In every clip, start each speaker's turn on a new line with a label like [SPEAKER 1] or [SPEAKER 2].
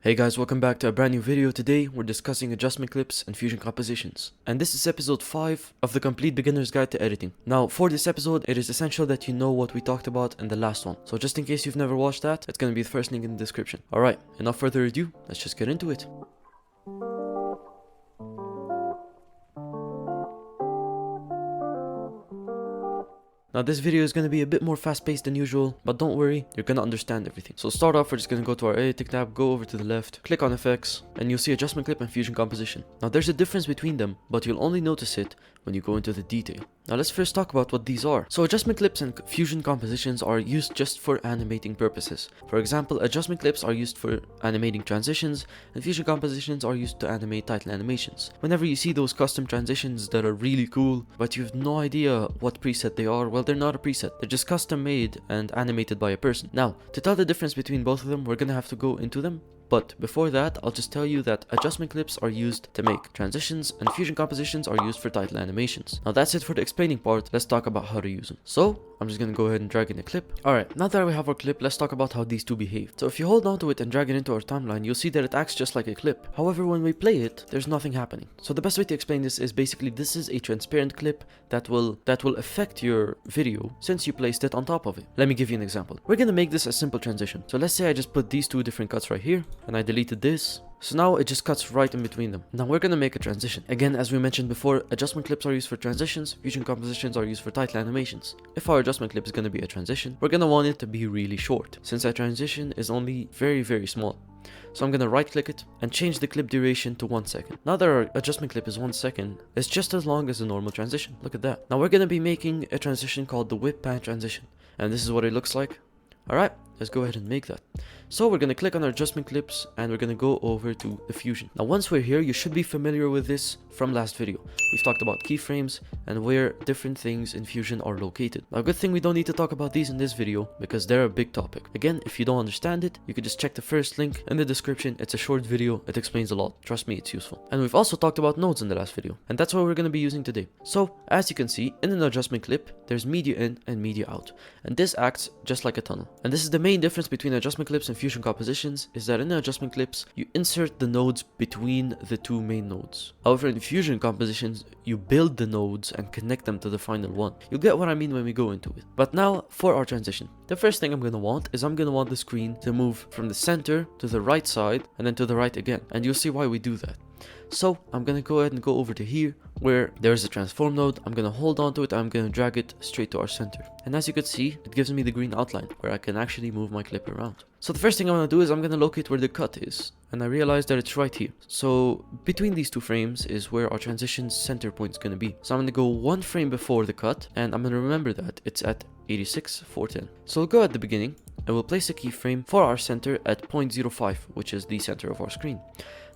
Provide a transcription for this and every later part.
[SPEAKER 1] Hey guys, welcome back to a brand new video. Today we're discussing adjustment clips and fusion compositions. And this is episode 5 of the complete beginner's guide to editing. Now for this episode, it is essential that you know what we talked about in the last one. So just in case you've never watched that, it's going to be the first link in the description. Alright, enough further ado, let's just get into it. Now this video is going to be a bit more fast paced than usual, but don't worry, you're going to understand everything. So start off, we're just going to go to our editing tab, go over to the left, click on effects, and you'll see adjustment clip and fusion composition. Now there's a difference between them, but you'll only notice it when you go into the detail. Now let's first talk about what these are. So adjustment clips and fusion compositions are used just for animating purposes. For example, adjustment clips are used for animating transitions, and fusion compositions are used to animate title animations. Whenever you see those custom transitions that are really cool, but you have no idea what preset they are, well, they're not a preset. They're just custom made and animated by a person. Now, to tell the difference between both of them, we're gonna have to go into them. But before that, I'll just tell you that adjustment clips are used to make transitions and fusion compositions are used for title animations. Now that's it for the explaining part. Let's talk about how to use them. So I'm just gonna go ahead and drag in a clip. Alright, now that we have our clip, let's talk about how these two behave. So if you hold onto it and drag it into our timeline, you'll see that it acts just like a clip. However, when we play it, there's nothing happening. So the best way to explain this is basically this is a transparent clip that will affect your video since you placed it on top of it. Let me give you an example. We're gonna make this a simple transition. So let's say I just put these two different cuts right here and I deleted this. So now it just cuts right in between them. Now we're gonna make a transition. Again, as we mentioned before, adjustment clips are used for transitions, fusion compositions are used for title animations. If our adjustment clip is gonna be a transition, we're gonna want it to be really short, since that transition is only very small. So I'm gonna right click it and change the clip duration to 1 second. Now that our adjustment clip is 1 second, it's just as long as a normal transition. Look at that. Now we're gonna be making a transition called the whip pan transition. And this is what it looks like. Alright, let's go ahead and make that. So we're going to click on our adjustment clips and we're going to go over to the fusion. Now once we're here, you should be familiar with this from last video. We've talked about keyframes and where different things in fusion are located. Now good thing we don't need to talk about these in this video because they're a big topic. Again, if you don't understand it, you can just check the first link in the description. It's a short video, it explains a lot. Trust me, it's useful. And we've also talked about nodes in the last video, and that's what we're going to be using today. So as you can see, in an adjustment clip, there's media in and media out. And this acts just like a tunnel. And this is the main difference between adjustment clips and fusion compositions, is that in the adjustment clips, you insert the nodes between the two main nodes. However, in fusion compositions, you build the nodes and connect them to the final one. You'll get what I mean when we go into it. But now, for our transition. The first thing I'm going to want is I'm going to want the screen to move from the center to the right side and then to the right again. And you'll see why we do that. So I'm going to go ahead and go over to here where there's a transform node. I'm going to hold on to it. I'm going to drag it straight to our center. And as you can see, it gives me the green outline where I can actually move my clip around. So the first thing I'm going to do is I'm going to locate where the cut is. And I realize that it's right here. So between these two frames is where our transition center point is going to be. So I'm going to go 1 frame before the cut. And I'm going to remember that it's at 86, 410. So we'll go at the beginning and we'll place a keyframe for our center at 0.05, which is the center of our screen.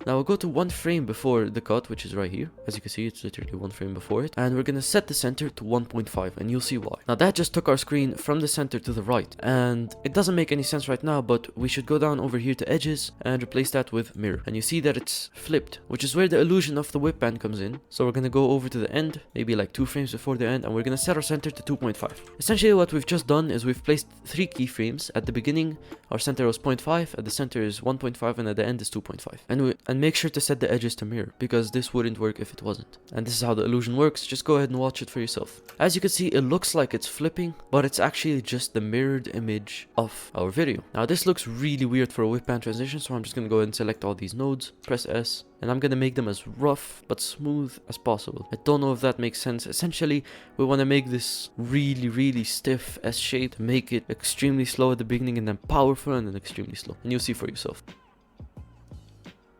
[SPEAKER 1] Now we'll go to 1 frame before the cut, which is right here. As you can see, it's literally 1 frame before it. And we're going to set the center to 1.5, and you'll see why. Now that just took our screen from the center to the right. And it doesn't make any sense right now, but we should go down over here to edges and replace that with mirror. And you see that it's flipped, which is where the illusion of the whip band comes in. So we're going to go over to the end, maybe like 2 frames before the end, and we're going to set our center to 2.5. Essentially what we've just done is we've placed 3 keyframes. At the beginning, our center was 0.5, at the center is 1.5, and at the end is 2.5. And make sure to set the edges to mirror, because this wouldn't work if it wasn't. And this is how the illusion works. Just go ahead and watch it for yourself. As you can see, it looks like it's flipping, but it's actually just the mirrored image of our video. Now this looks really weird for a whip band transition, so I'm just going to go ahead and select all these nodes, press S, and I'm going to make them as rough but smooth as possible. I don't know if that makes sense. Essentially, we want to make this really stiff S shape, make it extremely slow at the beginning and then powerful and then extremely slow. And you'll see for yourself.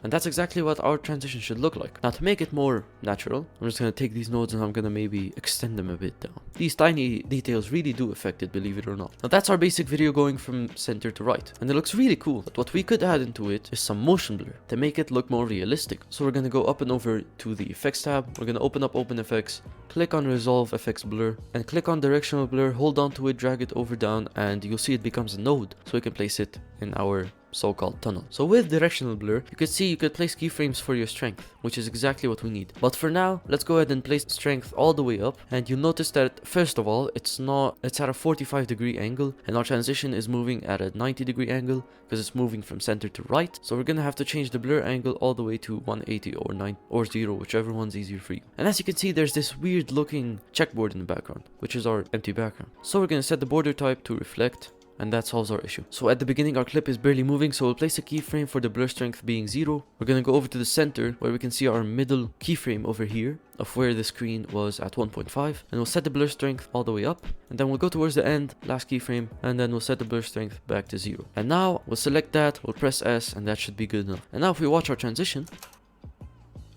[SPEAKER 1] And that's exactly what our transition should look like. Now to make it more natural, I'm just going to take these nodes and I'm going to maybe extend them a bit down. These tiny details really do affect it, believe it or not. Now that's our basic video going from center to right. And it looks really cool. But what we could add into it is some motion blur to make it look more realistic. So we're going to go up and over to the effects tab. We're going to open up Open Effects, click on Resolve FX Blur, and click on Directional Blur, hold on to it, drag it over down, and you'll see it becomes a node. So we can place it in our so-called tunnel. So with directional blur, you can see you could place keyframes for your strength, which is exactly what we need. But for now, let's go ahead and place strength all the way up, and you'll notice that first of all, it's at a 45-degree angle, and our transition is moving at a 90-degree angle because it's moving from center to right. So we're gonna have to change the blur angle all the way to 180 or 9 or 0, whichever one's easier for you. And as you can see, there's this weird looking checkboard in the background, which is our empty background. So we're gonna set the border type to reflect, and that solves our issue. So at the beginning, our clip is barely moving, so we'll place a keyframe for the blur strength being 0. We're gonna go over to the center where we can see our middle keyframe over here of where the screen was at 1.5, and we'll set the blur strength all the way up, and then we'll go towards the end, last keyframe, and then we'll set the blur strength back to 0. And now we'll select that, we'll press S, and that should be good enough. And now if we watch our transition,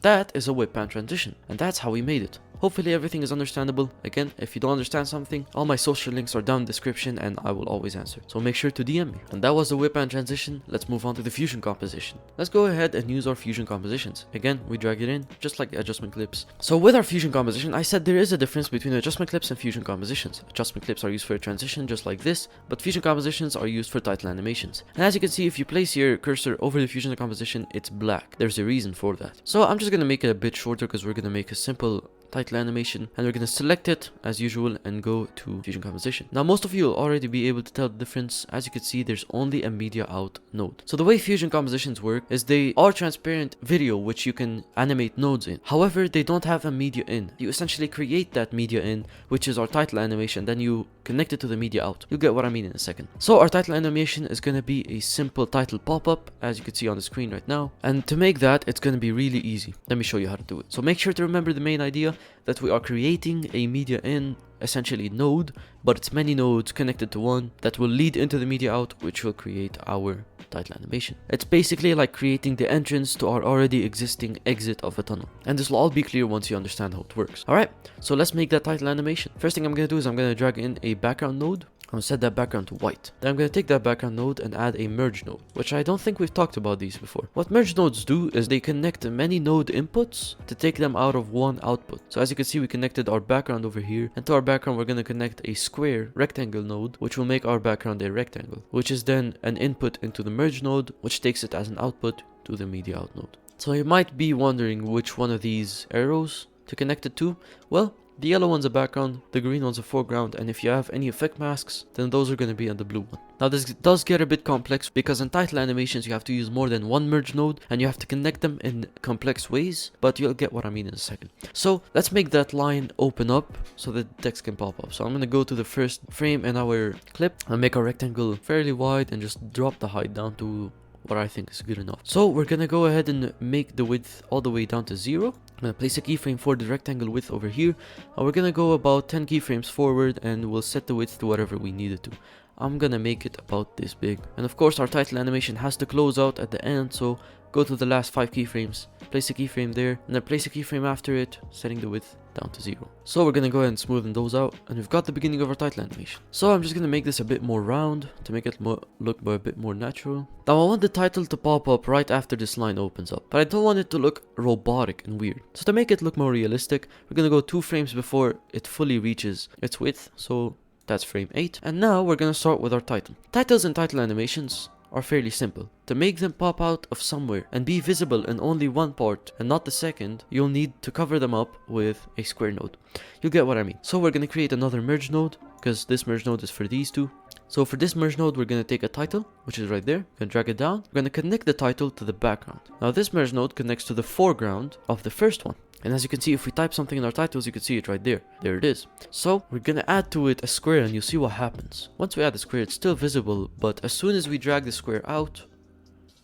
[SPEAKER 1] that is a whip pan transition, and that's how we made it. Hopefully everything is understandable. Again, if you don't understand something, all my social links are down in the description and I will always answer. So make sure to DM me. And that was the whip and transition. Let's move on to the fusion composition. Let's go ahead and use our fusion compositions. Again, we drag it in, just like the adjustment clips. So with our fusion composition, I said there is a difference between adjustment clips and fusion compositions. Adjustment clips are used for a transition, just like this, but fusion compositions are used for title animations. And as you can see, if you place your cursor over the fusion composition, it's black. There's a reason for that. So I'm just gonna make it a bit shorter because we're gonna make a simple title animation, and we're going to select it as usual and go to fusion composition. Now most of you will already be able to tell the difference. As you can see, there's only a media out node. So the way fusion compositions work is they are transparent video which you can animate nodes in. However, they don't have a media in. You essentially create that media in, which is our title animation, then you connect it to the media out. You'll get what I mean in a second. So our title animation is going to be a simple title pop-up, as you can see on the screen right now, and to make that, it's going to be really easy. Let me show you how to do it. So make sure to remember the main idea, that we are creating a media in, essentially node, but it's many nodes connected to one that will lead into the media out, which will create our title animation. It's basically like creating the entrance to our already existing exit of a tunnel, and this will all be clear once you understand how it works. Alright, so let's make that title animation. First thing I'm going to do is I'm going to drag in a background node. I'm going to set that background to white. Then I'm going to take that background node and add a merge node, which I don't think we've talked about these before. What merge nodes do is they connect many node inputs to take them out of one output. So as you can see, we connected our background over here, and to our background we're going to connect a square rectangle node, which will make our background a rectangle, which is then an input into the merge node, which takes it as an output to the media out node. So you might be wondering which one of these arrows to connect it to. Well, the yellow one's a background, the green one's a foreground, and if you have any effect masks, then those are going to be on the blue one. Now this does get a bit complex because in title animations you have to use more than one merge node and you have to connect them in complex ways, but you'll get what I mean in a second. So let's make that line open up so that the text can pop up. So I'm going to go to the first frame in our clip and make our rectangle fairly wide and just drop the height down to what I think is good enough. So we're gonna go ahead and make the width all the way down to 0. I'm gonna place a keyframe for the rectangle width over here, and we're gonna go about 10 keyframes forward, and we'll set the width to whatever we need it to. I'm gonna make it about this big, and of course our title animation has to close out at the end, so go to the last 5 keyframes, place a keyframe there, and then place a keyframe after it, setting the width down to 0. So we're gonna go ahead and smoothen those out, and we've got the beginning of our title animation. So I'm just gonna make this a bit more round to make it look a bit more natural. Now I want the title to pop up right after this line opens up, but I don't want it to look robotic and weird. So to make it look more realistic, we're gonna go 2 frames before it fully reaches its width, so that's frame 8. And now we're gonna start with our title. Titles and title animations are fairly simple. To make them pop out of somewhere and be visible in only one part and not the second, you'll need to cover them up with a square node. You'll get what I mean. So we're going to create another merge node, because this merge node is for these two. So for this merge node, we're going to take a title, which is right there. We're going to drag it down. We're going to connect the title to the background. Now this merge node connects to the foreground of the first one. And as you can see, if we type something in our titles, you can see it right there. There it is. So we're gonna add to it a square, and you'll see what happens. Once we add the square, it's still visible, but as soon as we drag the square out,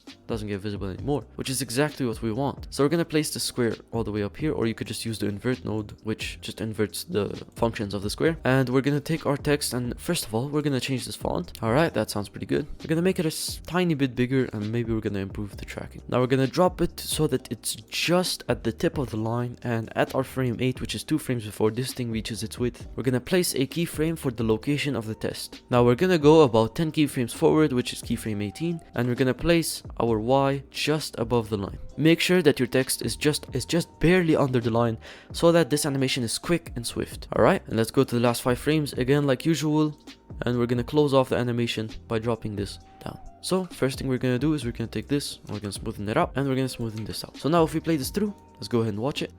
[SPEAKER 1] it doesn't get visible anymore, which is exactly what we want. So we're gonna place the square all the way up here, or you could just use the invert node, which just inverts the functions of the square. And we're gonna take our text, and first of all, we're gonna change this font. Alright, that sounds pretty good. We're gonna make it a tiny bit bigger, and maybe we're gonna improve the tracking. Now we're gonna drop it so that it's just at the tip of the line, and at our frame 8, which is 2 frames before this thing reaches its width, we're gonna place a keyframe for the location of the test. Now we're gonna go about 10 keyframes forward, which is keyframe 18, and we're gonna place our Y just above the line. Make sure that your text is just barely under the line so that this animation is quick and swift. Alright, and let's go to the last 5 frames again like usual, and we're gonna close off the animation by dropping this down. So first thing we're gonna do is we're gonna take this, and we're gonna smoothen it out, and we're gonna smoothen this out. So now if we play this through, let's go ahead and watch it.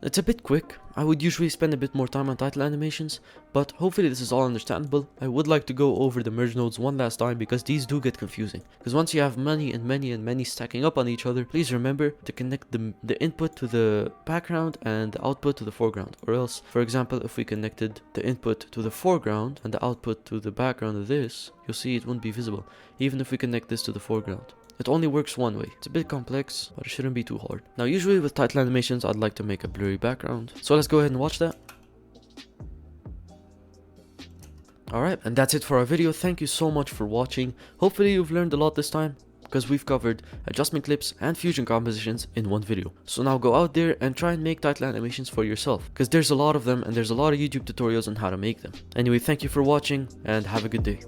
[SPEAKER 1] It's a bit quick. I would usually spend a bit more time on title animations, but hopefully this is all understandable. I would like to go over the merge nodes one last time because these do get confusing. Because once you have many and many and many stacking up on each other, please remember to connect the input to the background and the output to the foreground. Or else, for example, if we connected the input to the foreground and the output to the background of this, you'll see it won't be visible, even if we connect this to the foreground. It only works one way. It's a bit complex, but it shouldn't be too hard. Now usually with title animations, I'd like to make a blurry background. So let's go ahead and watch that. Alright, and that's it for our video. Thank you so much for watching. Hopefully you've learned a lot this time, because we've covered adjustment clips and fusion compositions in one video. So now go out there and try and make title animations for yourself, because there's a lot of them and there's a lot of YouTube tutorials on how to make them. Anyway, thank you for watching and have a good day.